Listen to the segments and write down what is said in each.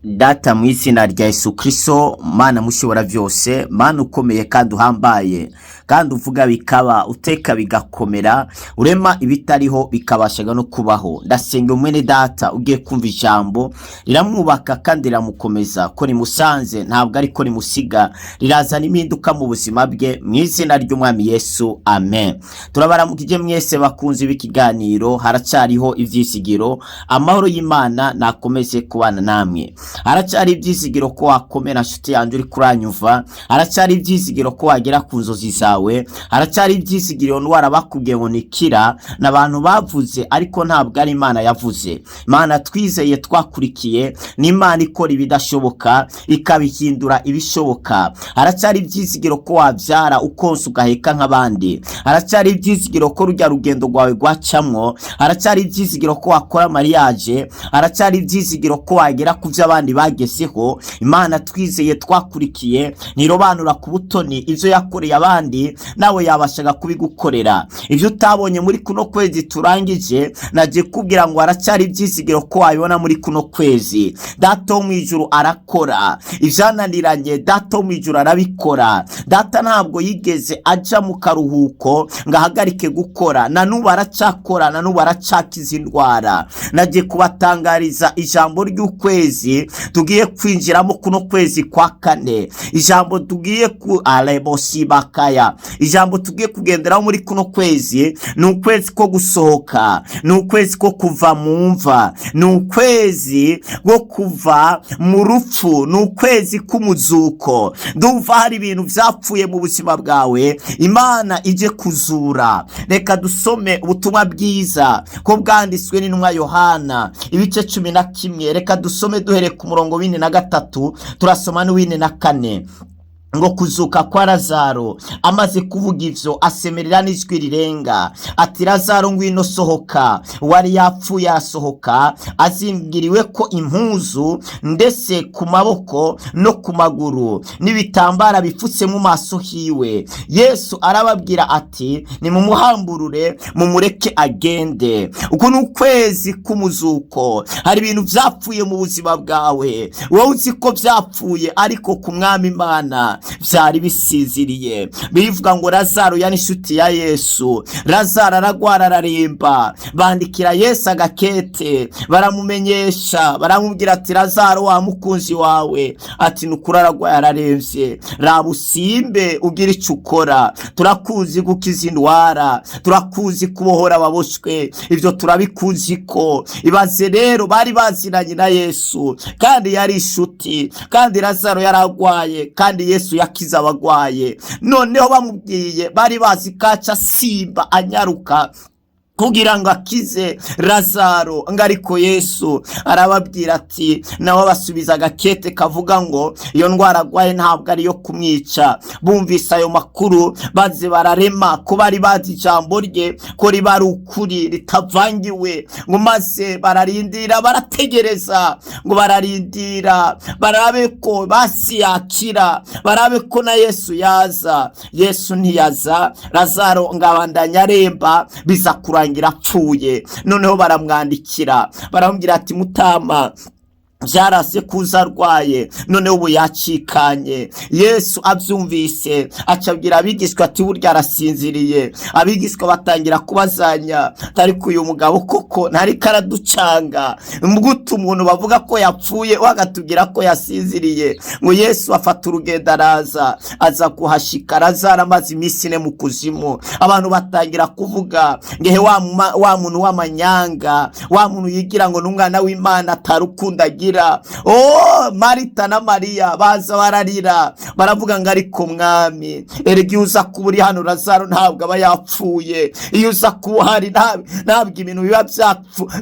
Data mu izina rya Yesu Kristo, Mana mushobora byose, Mana ukomeye kandi uhambaye, kandi uvuga bikaba, uteka bigakomera, urema ibitariho bikabashaga no kubaho. Ndasenga mwene data ugiye kumva ijambo riramwubaka kandi riramukomeza, ko rimusanze ntabwo ariko rimusiga, rirazana impinduka mu buzima bwe, mu izina ry'umwami Yesu, amen. Turabaramukije mwese bakunzi b'ikiganiro, haracyariho ivyisigiro, amahoro y'Imana nakomeze kubana namwe. Haracyari ibyizigiro ko wakomera nshuti yanjye uri kuranyuva, haracyari ibyizigiro ko wagera ku nzozi zawe, haracyari ibyizigiro ndwara bakubwiye ngo nikira n'abantu bavuze ariko ntabwo ari Imana yavuze. Imana twizeye twakurikiye ni Imana ikora ibidashoboka ikabihindura ibishoboka. Haracyari ibyizigiro ko wabyara ukonsa ugaheka nk'abandi, haracyari ibyizigiro ko rujya rugendo rwawe rwacamwo, haracyari ibyizigiro ko wakora mariage, haracyari ibyizigiro ko wagera ku by'abandi bageseho. Imana twizeye twakurikiye nirobanura ku butoni ivyo yakoreye abandi nawe yabashaga kubigukorera. Ivyo utabonye muri kuno kwezi turangije, naje kubwira ngo haracyari ibyizigiro ko wabibona muri kuno kwezi. Data wo mwijuru arakora ivyananiranye, Data wo mwijuru arabikora. Data ntabwo yigeze aja mu karuhuko ngo ahagarike gukora, na nubu aracakora, na nubu aracakiza indwara. Naje kubatangariza ijambo ry'ukwezi tugiye kwinjiramo kuno kwezi kwa kane, ijambo tugiye ku alebosibakaya, ijambo tugiye kugenderaho muri kuno kwezi ni ukwezi ko gusohoka, ni ukwezi ko kuva mu mva, ni ukwezi ko kuva mu rupfu, ni ukwezi k'umuzuko. Ndumva hari ibintu vyapfuye mu buzima bwawe Imana ije kuzura. Reka dusome ubutumwa bwiza ko bwanditswe n'intumwa Yohana ibice 11. Reka dusome duhere ku murongo w'ine na gatatu, turasoma n'uw'ine na kane. Ngo kuzuka kwa Lazaro, amaze kuvuga ivyo asemerera n'ijwi rirenga ati, Lazaro ngwino sohoka. Wari yapfuye asohoka, azingiriwe ko impuzu ndetse ku maboko no ku maguru n'ibitambara bifutse mu maso hiwe. Yesu arababwira ati, nimumuhamburure mumureke agende. Uko ni ukwezi k'umuzuko. Hari ibintu vyapfuye mu buzima bwawe, wowe uzi ko vyapfuye, ariko ku mwami Imana vyari bisinziriye. Bivuga ngo Lazaro yani inshuti ya Yesu. Lazaro aragwara araremba, bandikira Yesu agakete, baramumenyesha, baramubwira ati, Lazaro wa mukunzi wawe ati nukuri aragwaye araremvye, raba usimbe ugira ico ukora. Turakuzi gukiza indwara, turakuzi kubohora ababoshwe, ivyo turabikuzi ko. Ibaze rero bari baziranye na Yesu kandi yari inshuti, kandi Lazaro yaragwaye kandi Yesu yakiza abagwaye. Noneho bamubwiye, bari bazi kaca simba anyaruka kugira ngo akize Lazaro, ngariko Yesu arababwira ati, nawe basubiza agakete kavuga ngo iyo ndwara agwaye ntabwo ari yo kumwica. Bumvise ayo makuru baze bararema, ko bari bazi ijambo rye ko riba ari ukuri ritavangiwe. Ngo maze bararindira, barategereza, ngo bararindira barabe ko basi yakira, barabe ko na Yesu yaza. Yesu ntiyaza, Lazaro ngabandanya aremba, biza kurangira apfuye. Noneho baramwandikira, baramubwira ati, Mutama vyarase kuza arwaye, noneho ubu yacikanye. Yesu avyumvise acabwira abigishwa ati, burya arasinziriye. Abigishwa batangira kubazanya, ariko uyu mugabo koko ntari karaducanga, mbugutu umuntu bavuga ko yapfuye wagatubwira ko yasinziriye. Ngo Yesu afata urugendo araza, aza kuhashika. Lazaro amaze iminsi 4 mu kuzimu. Abantu batangira kuvuga, ngehe wa muntu w'amanyanga, wa muntu yigira ngo n'umwana w'Imana atarukundagira. Oh, Marita na Maria baza bararira, baravuga ngo ariko mwami, erega uza kuburi hano Lazaro ntabwo aba yapfuye. Iyo uza kuhari ntabwo ibintu biba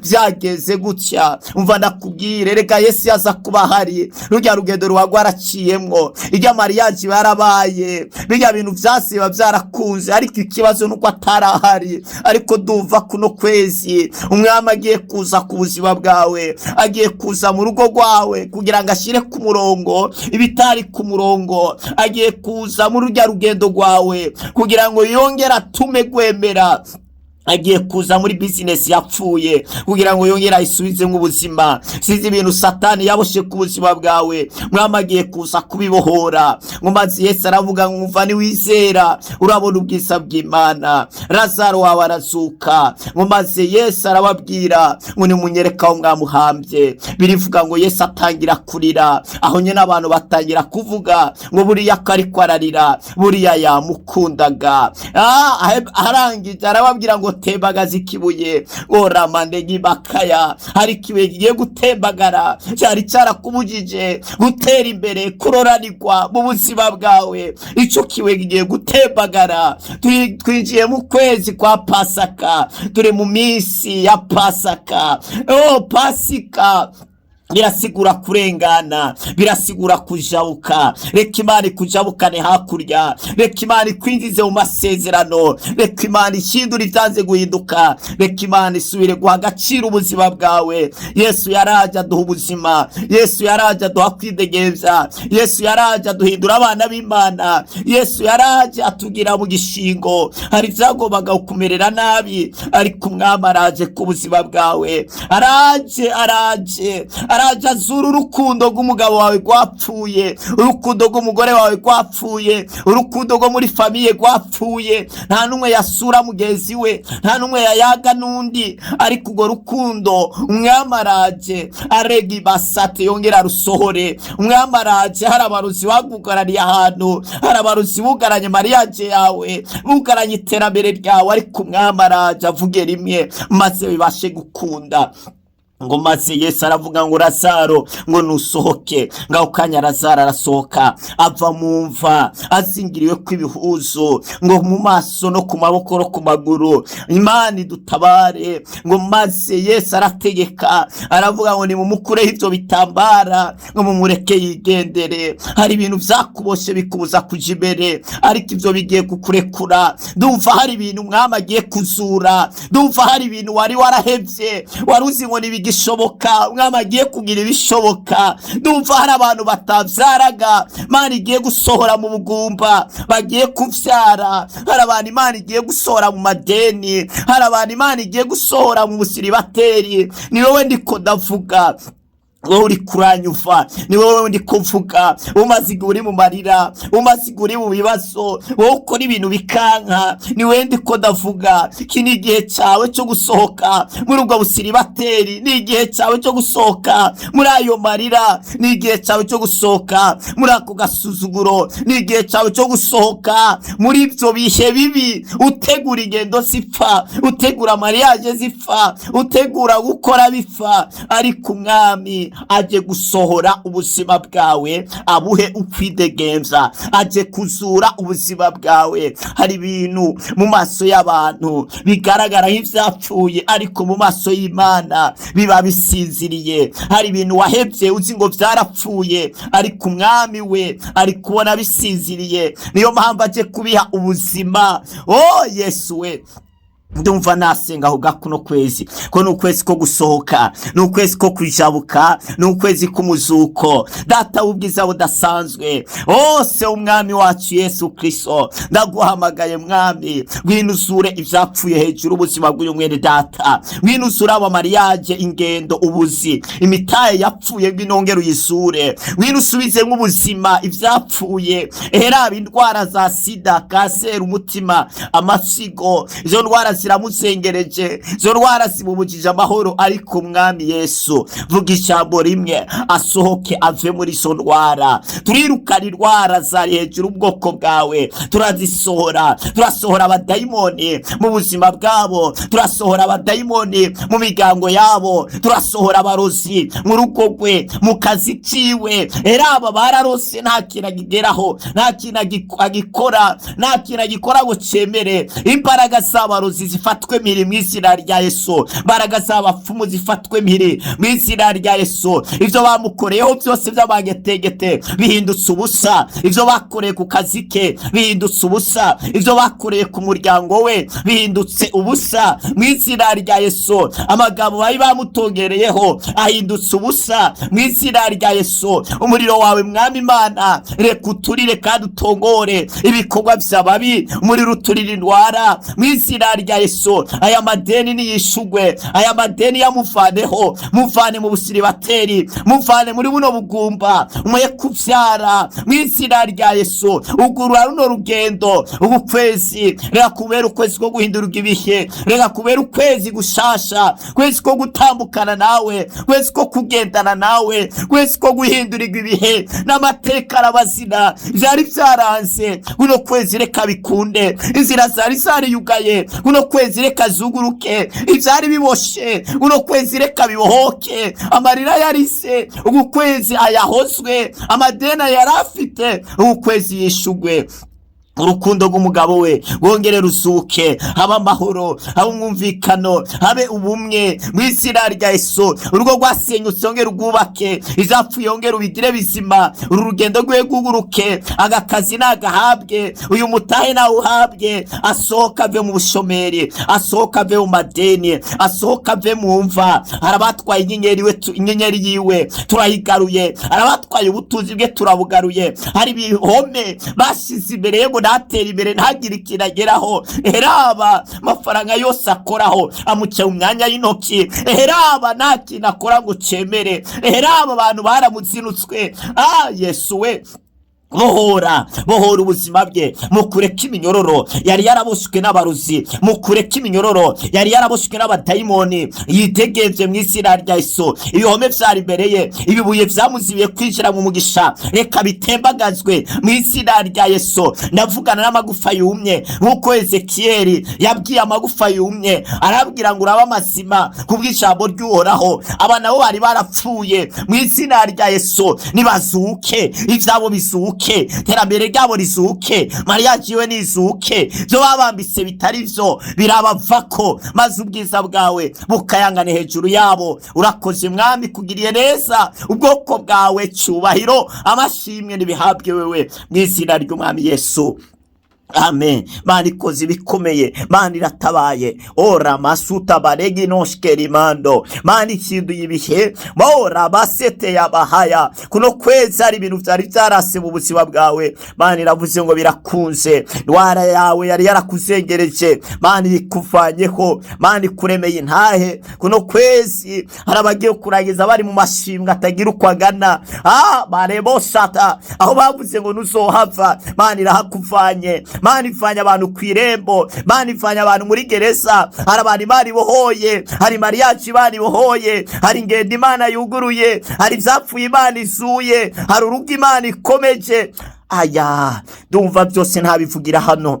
byageze gutya. Umva ndakubwire, erega Yesu yaza kuba hari, rujya rugendo ruhagwa araciyemwo, irya mariage yarabaye, bijya bintu vyasiba byarakunze, ariko ikibazo nuko atarahari. Ariko duva kuno kwezi umwami agiye kuza ku buzima bwawe, agiye kuza mu rugo rwawe kugira ngo ashire ku murongo ibitari ku murongo. Agiye kuza mu rujya rugendo rwawe kugira ngo yongere atume gwemera agiye kuza muri business yapfuye kugira ngo yongere ayisubize mu buzima. Sizi ibintu satani yaboshe ku buzima bwawe, mwami agiye kuza kubibohora. Ngo maze Yesu aravuga ngo umva niwizera urabona ubwiza bw'Imana. Lazaro wawe arazuka. Ngo maze Yesu arababwira ngo nimunyereka aho mwamuhambye. Birivuga ngo Yesu atangira kurira, aho nyene abantu batangira kuvuga ngo buriya kariko ararira, buriya yamukundaga. Arangije arababwira ngo tembagaza ikibuye. Oramande gibakaya, hari ikibuye kigiye gutembagara cyari cyarakubujije gutera imbere, kuroranirwa mu buzima bwawe. Ico kibuye kigiye gutembagara. Twinjiye mu kwezi kwa Pasaka, turi mu minsi ya Pasaka. Pasika birasigura kurengana, birasigura kujabuka. Reka Imana ikujabukane hakurya, reka Imana ikwinjize mu masezerano, reka Imana ishindure ivyanze guhinduka, reka Imana isubire guha agaciro ubuzima bwawe. Yesu yaraje aduha ubuzima, Yesu yaraje aduha kwidegemvya, Yesu yaraje aduhindura abana b'Imana, Yesu yaraje atugira mu gishingo. Hari vyagombaga kukumerera nabi, ariko Umwami araje ku buzima bwawe. Araje azura urukundo rw'umugabo wawe rwapfuye, urukundo rw'umugore wawe rwapfuye, urukundo rwo muri famiye rwapfuye. Nta numwe yasura mugenzi we, nta numwe yayaga n'undi, ariko urwo rukundo Umwami araje arega ibasate yongera rusohore. Umwami araje, hari abaruzi bagugarariye ahantu, hari abaruzi bugaranye mariage yawe, bugaranye iterambere ryawe, ariko Umwami araje avuge rimwe maze bibashe gukunda. Ngo maze Yesu aravuga ngo Lazaro ngo nusohoke. Ngaho kanya Lazaro arasohoka, ava mu mva azingiriwe kw'ibihuzo, ngo mu maso no ku maboko no ku maguru. Imana idutabare. Ngo maze Yesu arategeka, aravuga ngo nimumukureho ivyo bitambara, ngo mumureke yigendere. Hari ibintu vyakuboshe bikubuza kuja imbere, ariko ivyo bigiye kukurekura. Ndumva hari ibintu Umwami agiye kuzura, ndumva hari ibintu wari warahevye, waruzi ngo gishoboka, Umwami agiye kugira ibishoboka. Ndumva hari abantu batavyaraga, Imana igiye gusohora mu bugumba, bagiye kuvyara. Hari abantu Imana igiye gusohora mu madeni, hari abantu Imana igiye gusohora mu busiribateri. Ni wowe ndiko ndavuga, wowe uri kuranyumva, ni wowe ndi kuvuga. Umaze igihe uri mu marira, umaze igihe uri mu bibazo, wowe ukora ibintu bikanka, ni wowe ndiko ndavuga. Iki ni igihe cyawe cyo gusohoka muri ubwo busiribateri, ni igihe cyawe cyo gusohoka muri ayo marira, ni igihe cyawe cyo gusohoka muri ako gasuzuguro, ni igihe cyawe cyo gusohoka muri ibyo bihe bibi. Utegura ingendo zipfa, utegura mariage zipfa, utegura gukora bipfa, ariko Umwami aje gusohora ubuzima bwawe, abuhe ukwidegemvya, aje kuzura ubuzima bwawe. Hari ibintu mu maso y'abantu bigaragara nk'ivyapfuye, ariko mu maso y'Imana biba bisinziriye. Hari ibintu wahevye uzi ngo vyarapfuye, ariko Umwami we ari kubona bisinziriye. Niyo mpamvu aje kubiha ubuzima. Yesu we, ndumva nasenga aho gakuno kwezi ko n'ukwezi ko gusohoka, n'ukwezi ko kujabuka, n'ukwezi k'umuzuko. Data w'ubwiza budasanzwe, se Umwami wacu Yesu Kristo, ndaguhamagaye Mwami, gwinuzure ivyapfuye hejuru ubuzima bw'uyu mwene data, gwinuzure aba mariage, ingendo, ubuzi, imitaye yapfuye, gwinongera uyizure, gwinusubize nk'ubuzima ivyapfuye. Eraba indwara za sida, kanseri, umutima, amasigo, izo ndwara ziramusengereje, izo ndwara zimubujije amahoro, ariko Umwami Yesu vuga ijambo rimwe asohoke, ave muri izo ndwara. Turirukana indwara zari hejuru ubwoko bwawe, turazisohora. Turasohora abadayimoni mu buzima bwabo, turasohora abadayimoni mu migango yabo, turasohora abarozi mu rugo rwe, mu kazi kiwe. Eraba bararose nta kintu agigeraho, nta kintu agikora, nta kintu agikora ngo cemere. Imbaraga z'abarozi zifatwe mpiri mu izina rya Yesu, imbaraga z'abapfumu zifatwe mpiri mu izina rya Yesu. Ivyo bamukoreyeho byose by'abangetegete bihindutse ubusa, ivyo bakoreye ku kazi ke bihindutse ubusa, ivyo bakoreye ku muryango we bihindutse ubusa mu izina rya Yesu. Amagambo bari bamutongereyeho ahindutse ubusa mu izina rya Yesu. Umuriro wawe Mwami Imana, reka uturire kandi utongore ibikorwa by'ababi, umuriro uturire indwara mu izina rya Yesu aya madeni niyishugwe, aya madeni yamuvaneho, muvane mu busiribateri, muvane muri buno bugumba, umuye kuvyara mu izina rya Yesu. Ugurura runo rugendo, ubu kwezi reka kubera ukwezi ko guhindura ibihe, reka kubera ukwezi gushasha, kwezi ko gutambukana nawe, kwezi ko kugendana nawe, kwezi ko guhindura ibihe n'amateka arabazina vyari vyaranze. Kuno kwezi reka bikunde, inzira zari zariyugaye kuno kwezi reka zuguruke, ivyari biboshe kuno kwezi reka bibohoke, amarira yarise ubu kwezi ayahozwe, amadena yarafite ubu kwezi yishugwe. Urukundo rw'umugabo we rwongere rusuke, haba amahoro, haba umwumvikano, habe ubumwe mu izina rya Yesu. Urugo rwasenyutse yongere rwubake, izapfuye yongere ubigire bizima, uru rugendo rwe rwuguruke, agakazi nagahabwe, uyu mutahe nawe uhabwe, asohoka ave mu bushomeri, asohoka ave mu madeni, asohoka ave mu mva. Arabatwaye inyenyeri yiwe turayigaruye, arabatwaye ubutunzi bwe turabugaruye, hari ibihome bashize imbere ye atera imbere ntagire ikinageraho. Heraba mafaranga yose akoraho amuce mu myanya y'intoki, heraba nta kintu akora ngo cemere, heraba abantu baramuzinutswe. Yesu we, bohora ubuzima bwe, mukureka iminyororo yari yaraboshwe n'abaruzi, mukureka iminyororo yari yaraboshwe n'abadayimoni, yitegevye mu izina rya Yesu. Ibihome vyari imbere ye, ibibuye vyamuzibiye kwinjira mu mugisha, reka bitembagazwe mu izina rya Yesu. Ndavugana n'amagufa yumye nk'uko Ezekiyeli yabwiye amagufa yumye, arabwira ngo uraba amazima kubw'ijambo ry'Uhoraho. Aba nabo bari barapfuye, mu izina rya Yesu nibazuke, ivyabo bizuke, terambere ryabo rizuke, mariage iwe nizuke, vyo babambitse bitari vyo birabavako, maze ubwiza bwawe bukayangane hejuru yabo. Urakoze mwami, kugiriye neza ubwoko bwawe, cyubahiro amashimwe nibihabwe wewe mu izina ry'umwami Yesu. Amen. Mani kozi bikomeye, mani ratabaye, ora masuta baregi noshkeri mando, mani kindu yibihe, ora basete yabahaya. Kuno kwezi ari ibintu vyari vyarase mu buzima bwawe, mani ravuze ngo birakunze, ndwara yawe yari yarakuzengereje, mani ikuvanyeho, mani kuremeye intahe. Kuno kwezi harabagiye kurangiza bari mu mashimwe atagira uko agana, bareboshata aho bavuze ngo nuzohava, mani rahakuvanye, mani ivanye abantu kw'irembo, mani ivanye abantu muri gereza. Hari abantu Imana ibohoye, hari mariage Imana ibohoye, hari ingendo Imana yuguruye, hari ivyapfuye Imana izuye, hari urugo Imana ikomeje. Ndumva byose ntabivugira hano.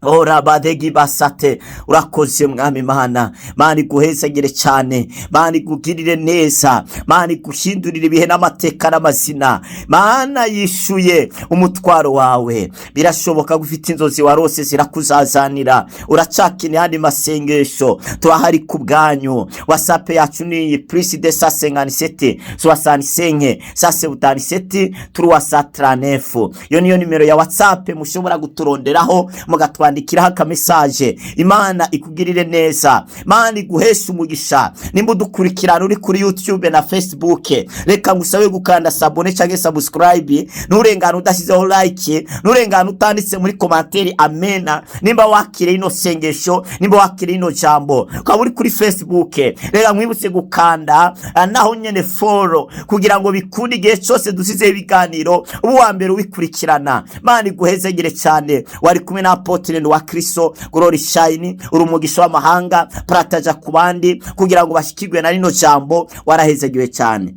Ora badegi basate. Urakoze mwami Mana, Mana iguhezagire cyane, Mana igugirire neza, Mana iguhindurire ibihe n'amateka n'amazina. Mana yishuye umutwaro wawe, birashoboka gufite inzozi warose zirakuzazanira. Uracakine handi masengesho, turahari ku bwanyu. WhatsApp yacu ni +257 65 77 339. Yo niyo nimero ya WhatsApp mushobora guturonderaho mugatwandikiraho akamesaje. Imana ikugirire neza, Imana iguhesha umugisha. Nimba udukurikirana uri kuri YouTube na Facebook, reka ngusabe gukanda sabone cyangwa subscribe, nurengana udashyizeho like, nurengana utanditse muri commentaire amena. Nimba wakire ino sengesho, nimba wakire ino jambo, ukaba uri kuri Facebook, reka mwibutse gukanda naho nyene follow kugira ngo bikunde igihe cyose dusize ibiganiro ubu wa mbere ubikurikirana. Imana iguhezagire cyane. Wari kumwe na Apotre wa Kristo Glory Shine, urumugisha w'amahanga, prataja kubandi kugira ngo bashikirwe na rino jambo. Warahezagiwe cyane.